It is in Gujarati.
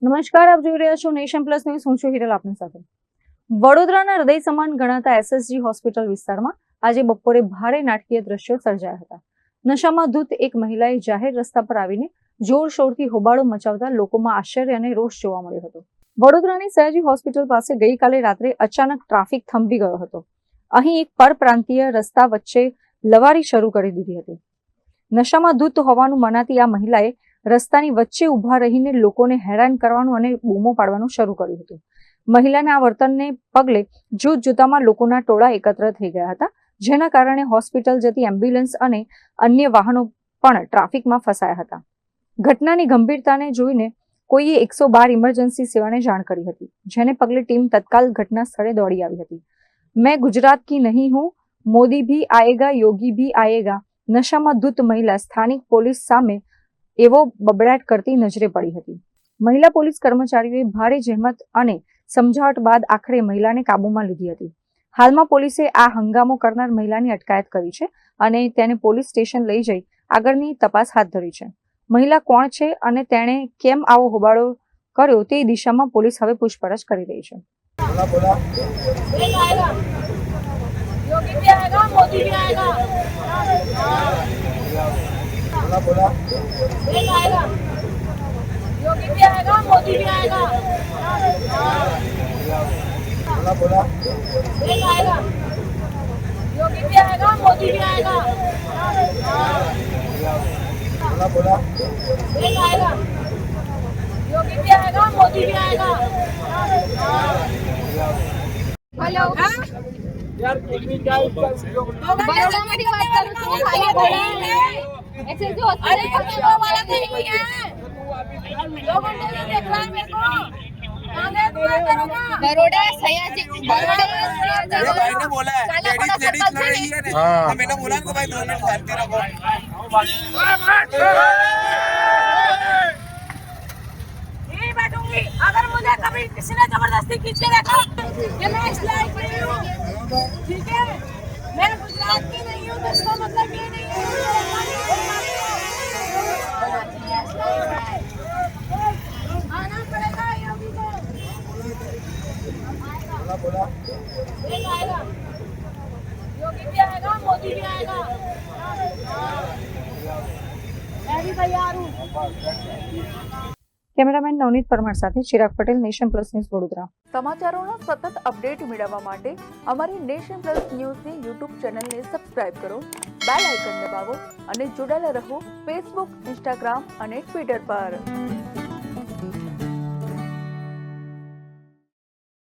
નમસ્કાર, આપ જોઈ રહ્યા છો નેશન પ્લસ ન્યૂઝ. હું છું હિરલ આપની સાથે. વડોદરાના હૃદય સમાન ગણાતા એસએસજી હોસ્પિટલ વિસ્તારમાં આજે બપોરે ભારે નાટકીય દ્રશ્યો સર્જાયા હતા. નશામાં ધૂત એક મહિલાએ જાહેર રસ્તા પર આવીને જોરશોરથી હોબાળો મચાવતા લોકોમાં આશ્ચર્ય અને રોષ જોવા મળ્યો હતો. વડોદરાની સયાજી હોસ્પિટલ પાસે ગઈકાલે રાત્રે અચાનક ટ્રાફિક થંભી ગયો હતો. અહીં એક પરપ્રાંતીય રસ્તા વચ્ચે લવારી શરૂ કરી દીધી હતી. નશામાં ધૂત હોવાનું મનાતી આ મહિલાએ રસ્તાની વચ્ચે ઊભા રહીને લોકોને હેરાન કરવાનું અને બૂમો પાડવાનું શરૂ કર્યું હતું. મહિલાના આ વર્તનને પગલે જોતજોતામાં લોકોના ટોળા એકત્ર થઈ ગયા હતા, જેના કારણે હોસ્પિટલ જતી એમ્બ્યુલન્સ અને અન્ય વાહનો પણ ટ્રાફિકમાં ફસાયા હતા. ઘટનાની ગંભીરતાને જોઈને કોઈએ 112 ઇમરજન્સી સેવાને જાણ કરી હતી, જેને પગલે ટીમ તત્કાલ ઘટના સ્થળે દોડી આવી હતી. મેં ગુજરાત કી નહીં હું, મોદી ભી આયેગા, યોગી ભી આયેગા નશામાં ધૂત મહિલા સ્થાનિક પોલીસ સામે એવો બબડાટ કરતી નજરે પડી હતી. મહિલા પોલીસ કર્મચારીઓએ ભારે જહેમત અને સમજાવટ બાદ આખરે મહિલાને કાબૂમાં લીધી હતી. હાલમાં પોલીસે આ હંગામો કરનાર મહિલાની અટકાયત કરી છે અને તેને પોલીસ સ્ટેશન લઈ જઈ આગળની તપાસ હાથ ધરી છે. મહિલા કોણ છે અને તેણે કેમ આવો હોબાળો કર્યો તે દિશામાં પોલીસ હવે પૂછપરછ કરી રહી છે. योगी भी आएगा, मोदी भी आएगा, एक आएगा, योगी भी आएगा, मोदी भी आएगा, एक आएगा, योगी भी आएगा, मोदी भी आएगा. हेलो, बड़ौदा में बात करूं तो खाली बोला ऐसे जो अरे वो वाला नहीं है, 2 घंटे से देख रहा है मेरे को. बड़ौदा सयाजी, बड़ौदा मेरे भाई ने बोला है लेडीज लड़ रही है ना, तो मैंने बोला कि भाई 2 मिनट शांति रखो. नहीं बैठूंगी अगर मुझे कभी किसी ने जबरदस्ती खींच के देखा कि मैं इस लायक नहीं हूँ. ठीक है, मैं गुजरात की नहीं हूँ तो इसका मतलब ये नहीं है आना पड़ेगा योगी को. एक आएगा, योगी भी आएगा, मोदी भी आएगा, मैं भी तैयार हूँ. કેમેરામેન નવનીત પરમાર સાથે Chirag Patel, Nation Plus News, Vadodara. સમાચારોનો સતત અપડેટ મેળવવા માટે અમારી નેશન પ્લસ ન્યૂઝની યુટ્યુબ ચેનલને સબસ્ક્રાઇબ કરો, બેલ આઇકન દબાવો અને જોડાયેલા રહો ફેસબુક, ઇન્સ્ટાગ્રામ અને ટ્વિટર પર.